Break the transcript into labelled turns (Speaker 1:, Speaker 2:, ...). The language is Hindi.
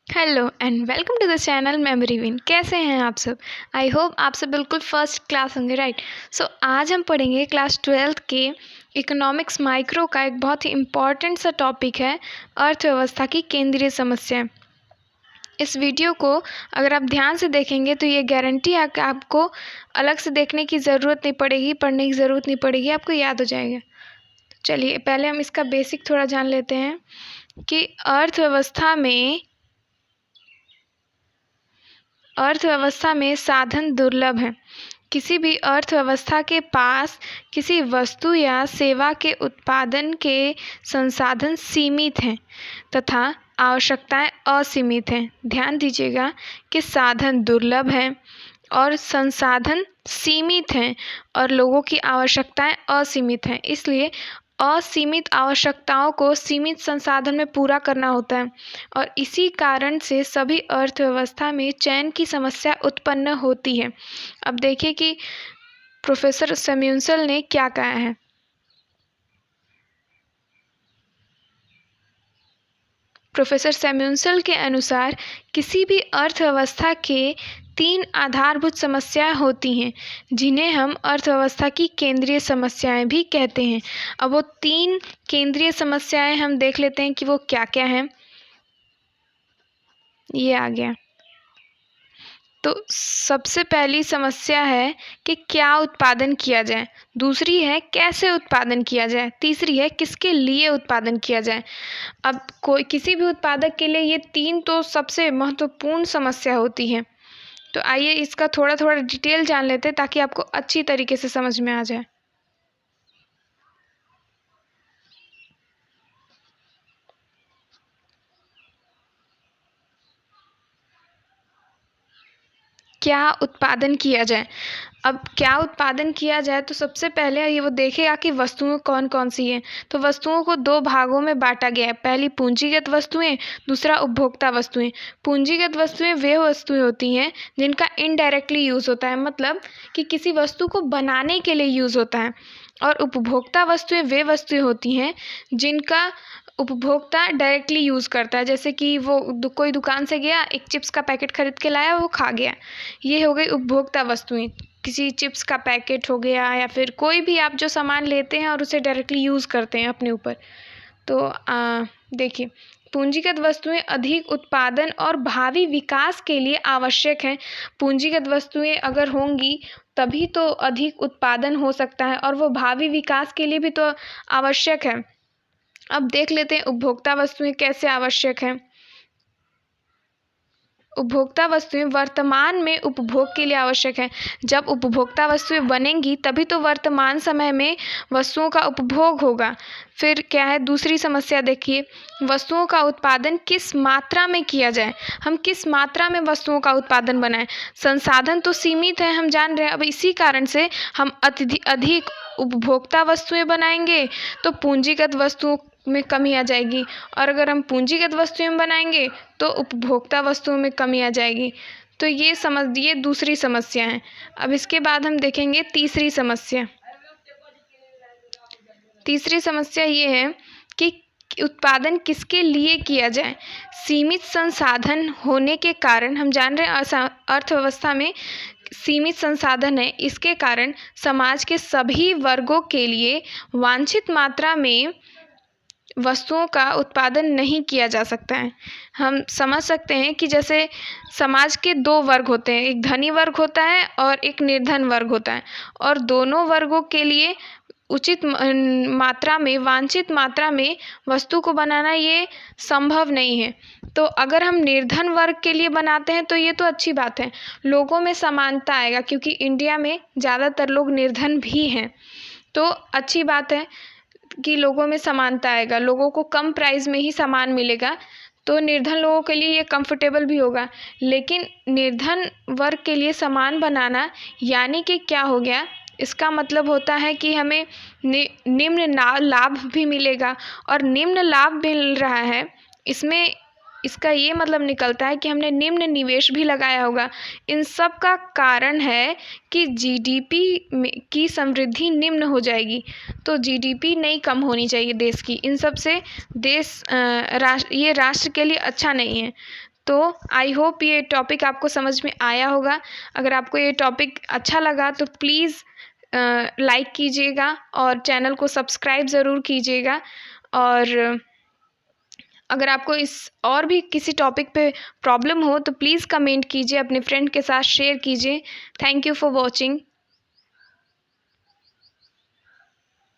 Speaker 1: Hello and welcome to the channel memory win. कैसे हैं आप सब? आई होप आप सब बिल्कुल फर्स्ट क्लास होंगे, राइट? सो आज हम पढ़ेंगे क्लास 12th के इकोनॉमिक्स माइक्रो का एक बहुत ही इम्पॉर्टेंट सा टॉपिक है, अर्थव्यवस्था की केंद्रीय समस्याएं। इस वीडियो को अगर आप ध्यान से देखेंगे तो ये गारंटी है कि आपको अलग से देखने की ज़रूरत नहीं पड़ेगी, पढ़ने की ज़रूरत नहीं पड़ेगी, आपको याद हो जाएगा। चलिए पहले हम इसका बेसिक थोड़ा जान लेते हैं कि अर्थव्यवस्था में साधन दुर्लभ हैं। किसी भी अर्थव्यवस्था के पास किसी वस्तु या सेवा के उत्पादन के संसाधन सीमित हैं तथा आवश्यकताएं असीमित हैं। ध्यान दीजिएगा कि साधन दुर्लभ हैं और संसाधन सीमित हैं और लोगों की आवश्यकताएं असीमित हैं। इसलिए असीमित आवश्यकताओं को सीमित संसाधन में पूरा करना होता है और इसी कारण से सभी अर्थव्यवस्था में चयन की समस्या उत्पन्न होती है। अब देखिए कि प्रोफेसर सैमुअल ने क्या कहा है। प्रोफेसर सैमुअल के अनुसार किसी भी अर्थव्यवस्था के 3 आधारभूत समस्याएं होती हैं जिन्हें हम अर्थव्यवस्था की केंद्रीय समस्याएं भी कहते हैं। अब वो 3 केंद्रीय समस्याएं हम देख लेते हैं कि वो क्या क्या हैं। ये आ गया। तो सबसे पहली समस्या है कि क्या उत्पादन किया जाए, दूसरी है कैसे उत्पादन किया जाए, तीसरी है किसके लिए उत्पादन किया जाए। अब किसी भी उत्पादक के लिए ये 3 तो सबसे महत्वपूर्ण समस्या होती है। तो आइए इसका थोड़ा थोड़ा डिटेल जान लेते हैं ताकि आपको अच्छी तरीके से समझ में आ जाए। क्या उत्पादन किया जाए। अब क्या उत्पादन किया जाए तो सबसे पहले ये वो देखेगा कि वस्तुएं कौन कौन सी हैं। तो वस्तुओं को 2 भागों में बांटा गया है। पहली पूंजीगत वस्तुएं, दूसरा उपभोक्ता वस्तुएं। पूंजीगत वस्तुएं वे वस्तुएं होती हैं जिनका इनडायरेक्टली यूज़ होता है, मतलब कि किसी वस्तु को बनाने के लिए यूज़ होता है। और उपभोक्ता वस्तुएं वे वस्तुएं होती हैं जिनका उपभोक्ता डायरेक्टली यूज़ करता है, जैसे कि वो कोई दुकान से गया, एक चिप्स का पैकेट खरीद के लाया, वो खा गया। ये हो गई उपभोक्ता वस्तुएं। किसी चिप्स का पैकेट हो गया या फिर कोई भी आप जो सामान लेते हैं और उसे डायरेक्टली यूज़ करते हैं अपने ऊपर। तो देखिए, पूंजीगत वस्तुएं अधिक उत्पादन और भावी विकास के लिए आवश्यक हैं। पूंजीगत वस्तुएं अगर होंगी तभी तो अधिक उत्पादन हो सकता है और वो भावी विकास के लिए भी तो आवश्यक है। अब देख लेते हैं उपभोक्ता वस्तुएं कैसे आवश्यक हैं। उपभोक्ता वस्तुएं वर्तमान में उपभोग के लिए आवश्यक हैं। जब उपभोक्ता वस्तुएं बनेंगी तभी तो वर्तमान समय में वस्तुओं का उपभोग होगा। फिर क्या है दूसरी समस्या, देखिए, वस्तुओं का उत्पादन किस मात्रा में किया जाए। हम किस मात्रा में वस्तुओं का उत्पादन बनाएं। संसाधन तो सीमित है, हम जान रहे हैं। अब इसी कारण से हम अधिक उपभोक्ता वस्तुएं बनाएंगे तो पूंजीगत वस्तुओं में कमी आ जाएगी, और अगर हम पूंजीगत वस्तुएं बनाएंगे तो उपभोक्ता वस्तुओं में कमी आ जाएगी। तो ये दूसरी समस्या है। अब इसके बाद हम देखेंगे तीसरी समस्या। तीसरी समस्या ये है कि उत्पादन किसके लिए किया जाए। सीमित संसाधन होने के कारण, हम जान रहे हैं अर्थव्यवस्था में सीमित संसाधन है, इसके कारण समाज के सभी वर्गों के लिए वांछित मात्रा में वस्तुओं का उत्पादन नहीं किया जा सकता है। हम समझ सकते हैं कि जैसे समाज के 2 वर्ग होते हैं, एक धनी वर्ग होता है और एक निर्धन वर्ग होता है, और दोनों वर्गों के लिए उचित मात्रा में, वांछित मात्रा में वस्तु को बनाना ये संभव नहीं है। तो अगर हम निर्धन वर्ग के लिए बनाते हैं तो ये तो अच्छी बात है, लोगों में समानता आएगा, क्योंकि इंडिया में ज़्यादातर लोग निर्धन भी हैं। तो अच्छी बात है कि लोगों में समानता आएगा, लोगों को कम प्राइस में ही सामान मिलेगा, तो निर्धन लोगों के लिए ये कंफर्टेबल भी होगा। लेकिन निर्धन वर्ग के लिए सामान बनाना यानी कि क्या हो गया, इसका मतलब होता है कि हमें निम्न लाभ भी मिलेगा, और निम्न लाभ मिल रहा है इसमें इसका ये मतलब निकलता है कि हमने निम्न निवेश भी लगाया होगा। इन सब का कारण है कि जीडीपी की समृद्धि निम्न हो जाएगी। तो जीडीपी नहीं कम होनी चाहिए देश की। इन सब से ये राष्ट्र के लिए अच्छा नहीं है। तो आई होप ये टॉपिक आपको समझ में आया होगा। अगर आपको ये टॉपिक अच्छा लगा तो प्लीज़ लाइक कीजिएगा और चैनल को सब्सक्राइब ज़रूर कीजिएगा। और अगर आपको इस और भी किसी टॉपिक पे प्रॉब्लम हो तो प्लीज़ कमेंट कीजिए, अपने फ्रेंड के साथ शेयर कीजिए। Thank you for watching.